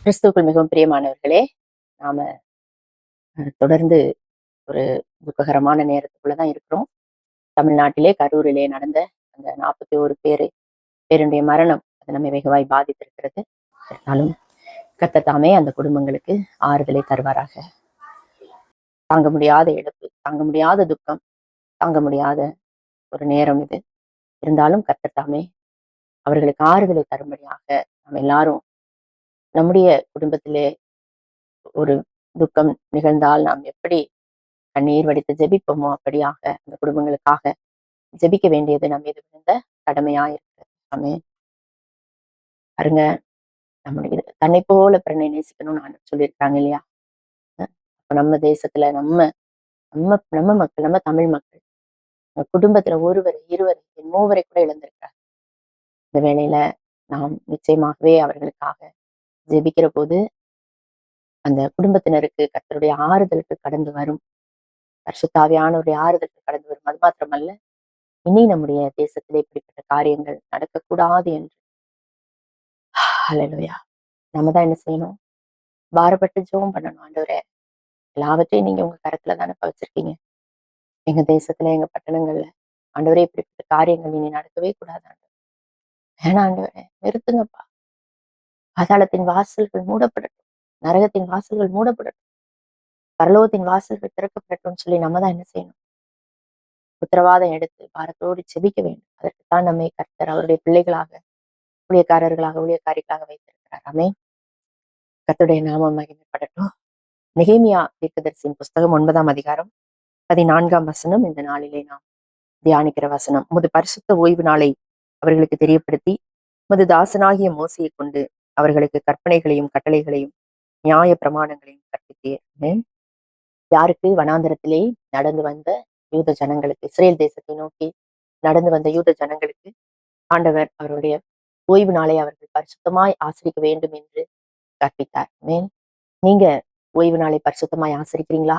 கிறிஸ்துவுக்குள் மிகவும் பிரியமானவர்களே, நாம தொடர்ந்து ஒரு துக்ககரமான நேரத்துக்குள்ளதான் இருக்கிறோம். தமிழ்நாட்டிலே கரூரிலே நடந்த அந்த 41 பேருடைய மரணம் அது நம்மை வெகுவாய் பாதித்திருக்கிறது. இருந்தாலும் கர்த்தர் தாமே அந்த குடும்பங்களுக்கு ஆறுதலை தருவாராக. தாங்க முடியாத இழப்பு, தாங்க முடியாத துக்கம், தாங்க முடியாத ஒரு நேரம் இது. இருந்தாலும் கர்த்தர் தாமே அவர்களுக்கு ஆறுதலை தரும்படியாக நாம் எல்லாரும் நம்முடைய குடும்பத்திலே ஒரு துக்கம் நிகழ்ந்தால் நாம் எப்படி கண்ணீர் வடித்து ஜெபிப்போமோ அப்படியாக அந்த குடும்பங்களுக்காக ஜெபிக்க வேண்டியது நம்ம மீது விழுந்த கடமையா இருக்கு. ஆமென். பாருங்க, நம்முடைய தன்னை போல பிறனை நேசிக்கணும்னு ஆண்டவர் சொல்லியிருக்காங்க இல்லையா? அப்ப நம்ம தேசத்துல நம்ம நம்ம நம்ம மக்கள், நம்ம தமிழ் மக்கள் குடும்பத்துல ஒருவர், இருவர், மூவரை கூட இழந்திருக்கிறார். இந்த வேளையில நாம் நிச்சயமாகவே அவர்களுக்காக ஜெபிக்கிற போது அந்த குடும்பத்தினருக்கு கர்த்தருடைய ஆறுதலுக்கு கடந்து வரும். பரிசுத்த ஆவியானவருடைய ஆறுதலுக்கு கடந்து வரும். அது மாத்திரமல்ல, இனி நம்முடைய தேசத்திலே இப்படிப்பட்ட காரியங்கள் நடக்கக்கூடாது என்று ஹல்லேலூயா. நம்ம தான் என்ன செய்யணும்? பாரப்பட்டு ஜெபம் பண்ணணும். ஆண்டவரே, எல்லாவற்றையும் நீங்க உங்க கரத்துல தானே வச்சிருக்கீங்க. எங்க தேசத்துல, எங்க பட்டணங்கள்ல ஆண்டவரே இப்படிப்பட்ட காரியங்கள் இனி நடக்கவே கூடாது ஆண்டவரே. வேணாம் ஆண்டவரே, நிறுத்துங்கப்பா. பாதாளத்தின் வாசல்கள் மூடப்படட்டும். நரகத்தின் வாசல்கள் மூடப்படட்டும். பரலோகத்தின் வாசல்கள் திறக்கப்படட்டும்னு சொல்லி நம்ம தான் என்ன செய்யணும்? உத்தரவாதம் எடுத்து பாரத்தோடு செபிக்க வேண்டும். அதற்குத்தான் நம்மை கர்த்தர் அவருடைய பிள்ளைகளாக, ஊழியக்காரர்களாக, ஊழியக்காரிகளாக வைத்திருக்கிறார். ஆமென். கர்த்தருடைய நாமம் மகிமைப்படட்டும். நெகேமியா தீர்க்கதரிசியின் புஸ்தகம் 9ஆம் அதிகாரம் 14ஆம் வசனம் இந்த நாளிலே நாம் தியானிக்கிற வசனம். உமது பரிசுத்த ஓய்வு நாளை அவர்களுக்கு தெரியப்படுத்தி உமது தாசனாகிய மோசையைக் கொண்டு அவர்களுக்கு கற்பனைகளையும் கட்டளைகளையும் நியாய பிரமாணங்களையும் கற்பித்தீர். யாருக்கு? வனாந்தரத்திலே நடந்து வந்த யூத ஜனங்களுக்கு, இஸ்ரேல் தேசத்தை நோக்கி நடந்து வந்த யூத ஜனங்களுக்கு ஆண்டவர் அவருடைய ஓய்வு நாளை அவர்கள் பரிசுத்தமாய் ஆசரிக்க வேண்டும் என்று கற்பித்தார். நீங்க ஓய்வு நாளை பரிசுத்தமாய் ஆசரிக்கிறீங்களா?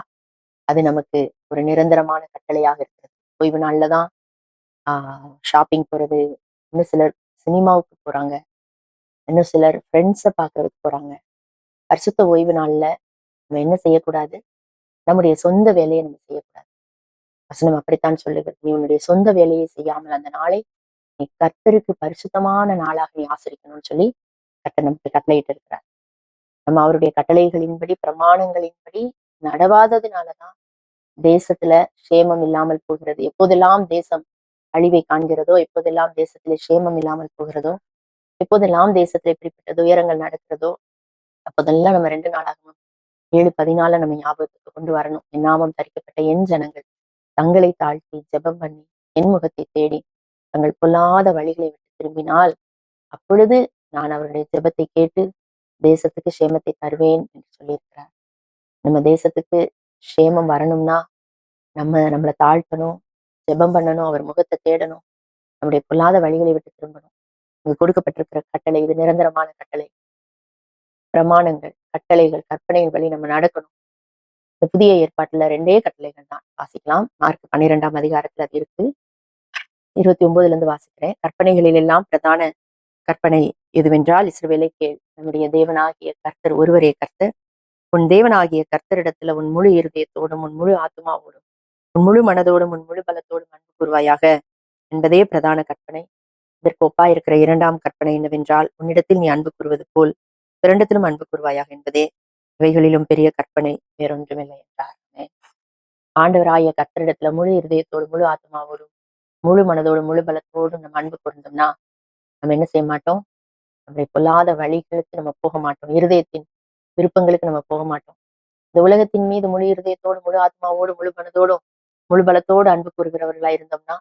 அது நமக்கு ஒரு நிரந்தரமான கட்டளையாக இருக்கிறது. ஓய்வு நாள்ல தான் ஷாப்பிங் போறது, இன்னும் சிலர் சினிமாவுக்கு போறாங்க, இன்னும் சிலர் ஃப்ரெண்ட்ஸை பார்க்கறதுக்கு போறாங்க. பரிசுத்த ஓய்வு நாள்ல நம்ம என்ன செய்யக்கூடாது? நம்முடைய சொந்த வேலையை நம்ம செய்யக்கூடாது. வசனம் அப்படித்தான் சொல்லுகிறது. நீ உன்னுடைய சொந்த வேலையை செய்யாமல் அந்த நாளை நீ கர்த்தருக்கு பரிசுத்தமான நாளாக நீ ஆசரிக்கணும்னு சொல்லி கர்த்தர் நமக்கு கட்டளையிட்டு இருக்கிறார். நம்ம அவருடைய கட்டளைகளின்படி, பிரமாணங்களின்படி நடவாததுனாலதான் தேசத்துல சேமம் இல்லாமல் போகிறது. எப்போதெல்லாம் தேசம் அழிவை காண்கிறதோ, எப்போதெல்லாம் தேசத்திலே சேமம் இல்லாமல் போகிறதோ, எப்போதெல்லாம் தேசத்துல இப்படிப்பட்ட துயரங்கள் நடக்கிறதோ, அப்போதெல்லாம் நம்ம 2 நாளாகவும் 7:14 நம்ம ஞாபகத்துக்கு கொண்டு வரணும். என் நாமம் தரிக்கப்பட்ட என் ஜனங்கள் தங்களை தாழ்த்தி ஜெபம் பண்ணி என் முகத்தை தேடி தங்கள் பொல்லாத வழிகளை விட்டு திரும்பினால், அப்பொழுது நான் அவருடைய ஜெபத்தை கேட்டு தேசத்துக்கு சேமத்தை தருவேன் என்று சொல்லியிருக்கிறார். நம்ம தேசத்துக்கு சேமம் வரணும்னா நம்மளை தாழ்த்தணும், ஜெபம் பண்ணணும், அவர் முகத்தை தேடணும், நம்முடைய பொல்லாத வழிகளை விட்டு திரும்பணும். இங்கு கொடுக்கப்பட்டிருக்கிற கட்டளை இது நிரந்தரமான கட்டளை. பிரமாணங்கள், கட்டளைகள், கற்பனைகள் வழி நம்ம நடக்கணும். இந்த புதிய ஏற்பாட்டுல 2 கட்டளைகள் தான் வாசிக்கலாம். மார்க் 12ஆம் அதிகாரத்துல அது இருக்கு. 29ல இருந்து வாசிக்கிறேன். கற்பனைகளில் எல்லாம் பிரதான கற்பனை எதுவென்றால், இஸ்ரவேலே கேள், நம்முடைய தேவனாகிய கர்த்தர் ஒருவரே கர்த்தர். உன் தேவனாகிய கர்த்தரிடத்துல உன் முழு இருதயத்தோடும், உன் முழு ஆத்துமாவோடும், உன் முழு மனதோடும், உன் முழு பலத்தோடும் அன்பு கூர்வாயாக என்பதே பிரதான கற்பனை. இதற்கு ஒப்பாயிருக்கிற 2ஆம் கற்பனை என்னவென்றால், உன்னிடத்தில் நீ அன்பு கூறுவது போல் பிறனிடத்திலும் அன்பு கூர்வாயாக என்பதே இவைகளிலும் பெரிய கற்பனை, வேறொன்றுமில்லை என்றார். ஆண்டவராகிய கர்த்தரிடத்துல முழு இருதயத்தோடு, முழு ஆத்மாவோடும், முழு மனதோடும், முழு பலத்தோடும் நம்ம அன்பு கூர்ந்தோம்னா நம்ம என்ன செய்ய மாட்டோம்? நம்முடைய பொல்லாத வழிகளுக்கு நம்ம போக மாட்டோம். இருதயத்தின் விருப்பங்களுக்கு நம்ம போக மாட்டோம். இந்த உலகத்தின் மீது முழு இருதயத்தோடு, முழு ஆத்மாவோடு, முழு மனதோடும், முழு பலத்தோடு அன்பு கூறுகிறவர்களாய் இருந்தோம்னா,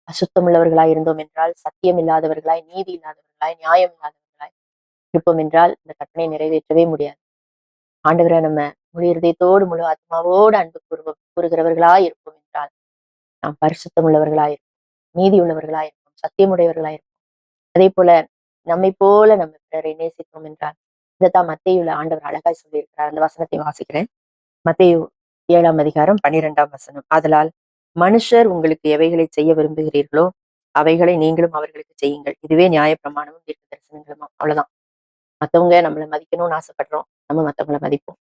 அசுத்தம் உள்ளவர்களாய் இருந்தோம் என்றால், சத்தியம் இல்லாதவர்களாய், நீதி இல்லாதவர்களாய், நியாயம் இல்லாதவர்களாய் இருப்போம் என்றால் இந்த கற்பனை நிறைவேற்றவே முடியாது. ஆண்டவரை நம்ம முழு இருதயத்தோடு, முழு ஆத்மாவோடு அன்பு கூறுகிறவர்களாய் இருப்போம் என்றால் நாம் பரிசுத்தம் உள்ளவர்களாய் இருப்போம், நீதி உள்ளவர்களாய் இருப்போம், சத்தியமுடையவர்களாய் இருப்போம். அதே போல நம்மை போல நம்ம பிறரை நேசித்தோம் என்றால், இதைத்தான் மத்தேயுல ஆண்டவர் அழகாய் சொல்லியிருக்கிறார். அந்த வசனத்தை வாசிக்கிறேன். மத்தேயு 7ஆம் அதிகாரம் 12ஆம் வசனம். ஆதலால் மனுஷர் உங்களுக்கு எவைகளை செய்ய விரும்புகிறீர்களோ அவைகளை நீங்களும் அவர்களுக்கு செய்யுங்கள். இதுவே நியாய பிரமாணமும் தீர்க்க தரிசனங்களும். அவ்வளவுதான். மத்தவங்க நம்மள மதிக்கணும்னு ஆசைப்படுறோம். நம்ம மத்தவங்கள மதிப்போம்.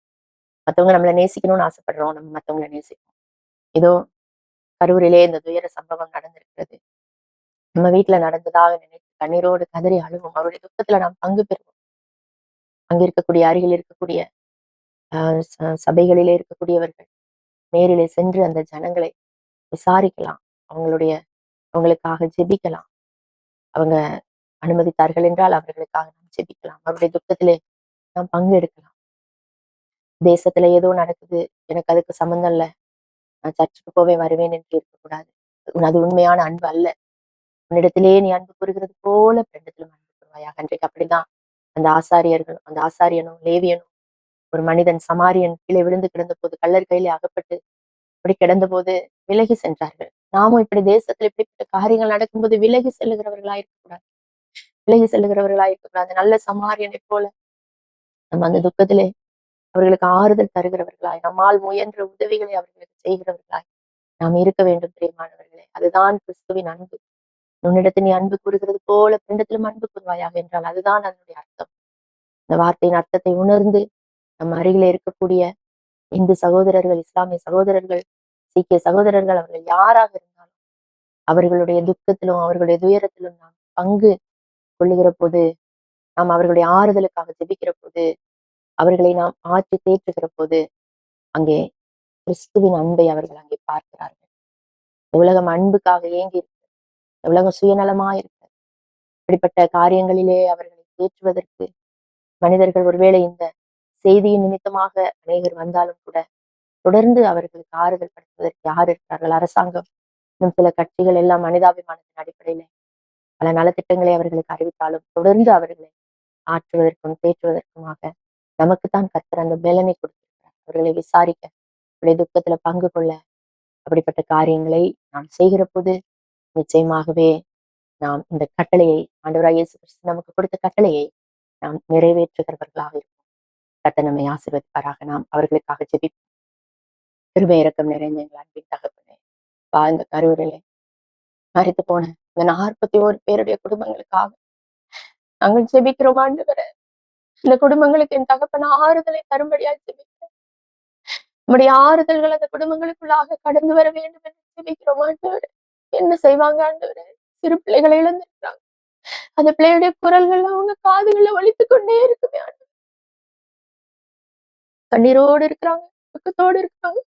மத்தவங்க நம்மள நேசிக்கணும்னு ஆசைப்படுறோம். நம்ம மத்தவங்கள நேசிப்போம். ஏதோ கரூரிலே இந்த துயர சம்பவம் நடந்திருக்கிறது. நம்ம வீட்ல நடந்ததாக நினைத்து கண்ணீரோடு கதறி அழுவோம். அவருடைய துக்கத்துல நாம் பங்கு பெறுவோம். அங்க இருக்கக்கூடிய அருகில் இருக்கக்கூடிய அ ச சபைகளிலே இருக்கக்கூடியவர்கள் நேரிலே சென்று அந்த ஜனங்களை விசாரிக்கலாம். அவங்களுடைய அவங்களுக்காக ஜெபிக்கலாம். அவங்க அனுமதித்தார்கள் என்றால் அவர்களுக்காக நாம் ஜெபிக்கலாம். அவருடைய துக்கத்திலே நாம் பங்கெடுக்கலாம். தேசத்துல ஏதோ நடக்குது. எனக்கு அதுக்கு சம்மந்தம் இல்ல. நான் சர்ச்சுக்கு போவேன், வருவேன் என்று இருக்கக்கூடாது. அது உண்மையான அன்பு அல்ல. உன்னிடத்திலே நீ அன்பு கூறுகிறது போல பிறனிடத்திலும் அன்பு கூறுவாயாக. அன்றைக்கு அப்படிதான் அந்த ஆசாரியர்கள், அந்த ஆசாரியனும், லேவியனும் ஒரு மனிதன் சமாரியன் கீழே விழுந்து கிடந்தபோது, கள்ளர் கையிலே அகப்பட்டு அப்படி கிடந்தபோது விலகி சென்றார்கள். நாமும் இப்படி தேசத்துல இப்படிப்பட்ட காரியங்கள் நடக்கும்போது விலகி செல்லுகிறவர்களா இருக்கக்கூடாது. விலகி செல்லுகிறவர்களா இருக்கக்கூடாது. நல்ல சமாரியனைப் போல நம்ம அந்த துக்கத்திலே அவர்களுக்கு ஆறுதல் தருகிறவர்களாய், நம்மால் முயன்ற உதவிகளை அவர்களுக்கு செய்கிறவர்களாய் நாம் இருக்க வேண்டும் பிரியமானவர்களே. அதுதான் கிறிஸ்துவின் அன்பு. உன்னிடத்தில் நீ அன்பு கூறுகிறது போல பிறனிடத்திலும் அன்பு கூறுவாயாக என்றால் அதுதான் அதனுடைய அர்த்தம். இந்த வார்த்தையின் அர்த்தத்தை உணர்ந்து நம் அருகிலே இருக்கக்கூடிய இந்து சகோதரர்கள், இஸ்லாமிய சகோதரர்கள், சீக்கிய சகோதரர்கள் அவர்கள் யாராக இருந்தாலும் அவர்களுடைய துக்கத்திலும் அவர்களுடைய துயரத்திலும் நாம் பங்கு கொள்ளுகிற போது, நாம் அவர்களுடைய ஆறுதலுக்காக ஜெபிக்கிற போது, அவர்களை நாம் ஆற்றி தேற்றுகிற போது, அங்கே கிறிஸ்துவின் அன்பை அவர்கள் அங்கே பார்க்கிறார்கள். உலகம் அன்புக்காக ஏங்கி இருக்கு. உலகம் சுயநலமா இருக்கு. இப்படிப்பட்ட காரியங்களிலே அவர்களை தேற்றுவதற்கு மனிதர்கள் ஒருவேளை இந்த செய்தியின் நிமித்தமாக அநேகர் வந்தாலும் கூட தொடர்ந்து அவர்களுக்கு ஆறுதல் படுத்துவதற்கு யார் இருக்கிறார்கள்? அரசாங்கம் இன்னும் சில கட்சிகள் எல்லாம் மனிதாபிமானத்தின் அடிப்படையில பல நலத்திட்டங்களை அவர்களுக்கு அறிவித்தாலும் தொடர்ந்து அவர்களை ஆற்றுவதற்கும் தேற்றுவதற்குமாக நமக்குத்தான் கர்த்தர் அந்த பலனை கொடுத்திருக்கிறார். அவர்களை விசாரிக்க, அவருடைய துக்கத்துல பங்கு கொள்ள அப்படிப்பட்ட காரியங்களை நாம் செய்கிற போது நிச்சயமாகவே நாம் இந்த கட்டளையை ஆண்டவராகிய இயேசு கிறிஸ்து நமக்கு கொடுத்த கட்டளையை நாம் நிறைவேற்றுகிறவர்களாக இருப்போம். கர்த்தர் நம்மை ஆசீர்வதிப்பாராக. நாம் அவர்களுக்காக ஜெபிப்போம். கிருபை இரக்கம் நிறைந்த எங்கள் அன்பின் தகப்பனே, வாழ்ந்த கரூரிலே மரித்து போன இந்த 41 பேருடைய குடும்பங்களுக்காக நாங்கள் ஜெபிக்கிறோம் ஆண்டவரே. இந்த குடும்பங்களுக்கு என் தகப்பன் ஆறுதலை தரும்படியா ஜெபிக்கிறோம். நம்முடைய ஆறுதல்கள் அந்த குடும்பங்களுக்குள்ளாக கடந்து வர வேண்டும் என்று ஜெபிக்கிறோம் ஆண்டவரே. என்ன செய்வாங்க ஆண்டவரே? சிறு பிள்ளைகளை இழந்திருக்கிறாங்க. அந்த பிள்ளையுடைய குரல்கள் அவங்க காதுகள்ல ஒலித்துக் கொண்டே இருக்குமே ஆண்டவரே. கண்ணீரோடு இருக்கிறாங்க, துக்கத்தோடு இருக்கிறாங்க,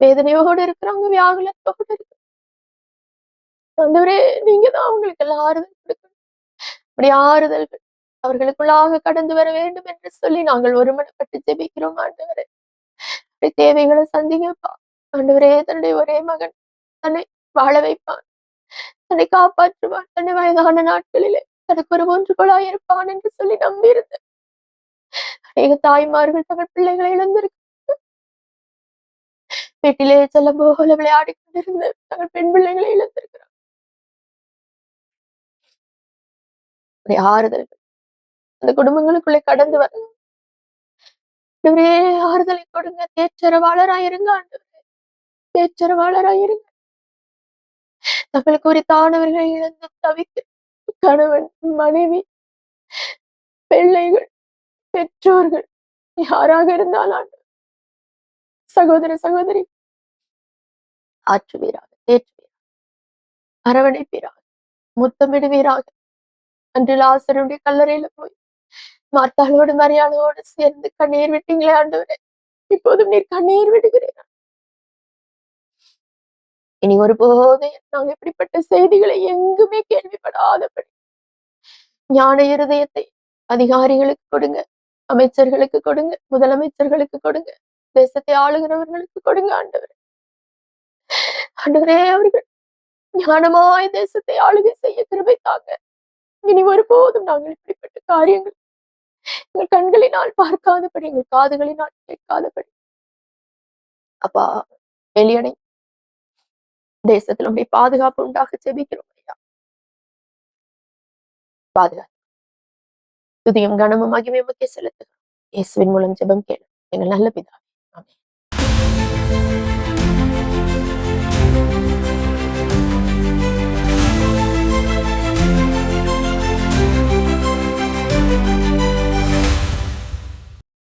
வேதனையோடு இருக்கிறாங்க, வியாகுலத்தோடு இருக்கிறாங்க. ஆண்டவரே, நீங்க தான் அவங்களுக்கு எல்லாம் ஆறுதல் கொடுக்கணும். அப்படி ஆறுதல்கள் அவர்களுக்குள்ளாக கடந்து வர வேண்டும் என்று சொல்லி நாங்கள் ஒருமனப்பட்டு ஜெபிக்கிறோம் ஆண்டவரே. அப்படி தேவைகளை சந்திங்கப்பா. ஆண்டவரே, தன்னுடைய ஒரே மகன் தன்னை வாழ வைப்பான், தன்னை காப்பாற்றுவான், தன்னை வயதான நாட்களிலே தனக்கு ஒரு ஒன்றுகோலாய் இருப்பான் என்று சொல்லி நம்பியிருந்த அநேக தாய்மார்கள் தங்கள் பிள்ளைகளை இழந்திருக்க வீட்டிலே செல்லம் போல விளையாடி கொண்டிருந்த தங்கள் பெண் பிள்ளைகளை இழந்திருக்கிறார். ஆறுதல்கள் அந்த குடும்பங்களுக்குள்ளே கடந்து வர ஆண்டவரே, ஆறுதலை கொடுங்க. தேற்றரவாளராயிருங்க ஆண்டவரே. தேற்றரவாளராயிருங்க. தங்களுக்கு உரித்தானவர்களை இழந்து தவிக்க கணவன், மனைவி, பிள்ளைகள், பெற்றோர்கள் யாராக இருந்தாலும் ஆண்டவரே, சகோதர சகோதரி ஆற்றுவீராக, தேற்றுவீராக, அரவணைப்பீராக, முத்தமிடுவீராக. அன்று லாசருடைய கல்லறையில போய் மார்த்தாளோடு மரியாளோடு சேர்ந்து கண்ணீர் விட்டீங்களே ஆண்டவரே, இப்போதும் நீர் கண்ணீர் விடுகிறீர். இனி ஒருபோது நாங்க இப்படிப்பட்ட செய்திகளை எங்குமே கேள்விப்படாதபடி ஞான இருதயத்தை அதிகாரிகளுக்கு கொடுங்க, அமைச்சர்களுக்கு கொடுங்க, முதலமைச்சர்களுக்கு கொடுங்க, தேசத்தை ஆளுகிறவர்களுக்கு கொடுங்க ஆண்டவரே. ஆண்டவரே, அவர்கள் ஞானமாய் தேசத்தை ஆளுகை செய்ய கிருபை தாங்க. இனி ஒருபோதும் நாங்கள் இப்படிப்பட்ட காரியங்கள் எங்கள் கண்களினால் பார்க்காதபடி, எங்கள் காதுகளினால் கேட்காதபடி அப்பா வெளியடை தேசத்துல உடைய பாதுகாப்பு உண்டாக ஜெபிக்கிறோம் ஐயா. பாதுகாப்பு துதியும் கனமும் மகிமையும் உமக்கே செலுத்துகிறோம். இயேசுவின் மூலம் ஜெபம் கேளு எங்கள் நல்ல பிதா.